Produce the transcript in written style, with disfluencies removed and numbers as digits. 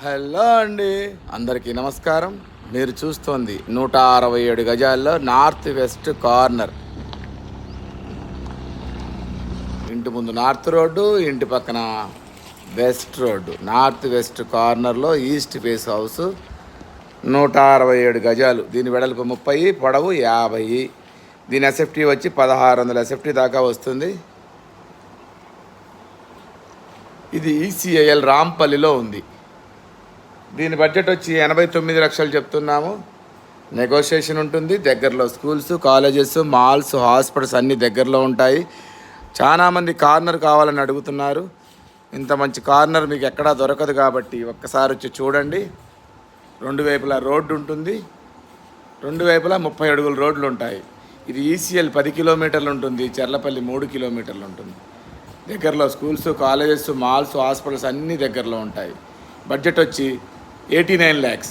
Hello అండి, అందరికీ నమస్కారం. మీరు చూస్తోంది 167 గజాల్లో నార్త్ వెస్ట్ కార్నర్. ఇంటి ముందు నార్త్ రోడ్డు, ఇంటి పక్కన వెస్ట్ రోడ్డు. నార్త్ వెస్ట్ కార్నర్లో ఈస్ట్ ఫేస్ హౌస్ 167 గజాలు. దీని వెడల్పు 30, పొడవు 50. దీని ఎస్ఎఫ్టీ వచ్చి 1600 ఎస్ఎఫ్టీ దాకా వస్తుంది. ఇది ఈసీఐఎల్ రాంపల్లిలో ఉంది. దీని బడ్జెట్ వచ్చి 89 లక్షలు చెప్తున్నాము. నెగోషియేషన్ ఉంటుంది. దగ్గరలో స్కూల్స్, కాలేజెస్, మాల్స్, హాస్పిటల్స్ అన్నీ దగ్గరలో ఉంటాయి. చాలామంది కార్నర్ కావాలని అడుగుతున్నారు. ఇంత మంచి కార్నర్ మీకు ఎక్కడా దొరకదు కాబట్టి ఒక్కసారి వచ్చి చూడండి. రెండు వైపులా రోడ్డు ఉంటుంది. రెండు వైపులా 30 అడుగుల రోడ్లు ఉంటాయి. ఇది ఈసీఎల్ 10 కిలోమీటర్లు ఉంటుంది. చెర్లపల్లి 3 కిలోమీటర్లు ఉంటుంది. దగ్గరలో స్కూల్స్, కాలేజెస్, మాల్స్, హాస్పిటల్స్ అన్నీ దగ్గరలో ఉంటాయి. బడ్జెట్ వచ్చి 89 lakhs.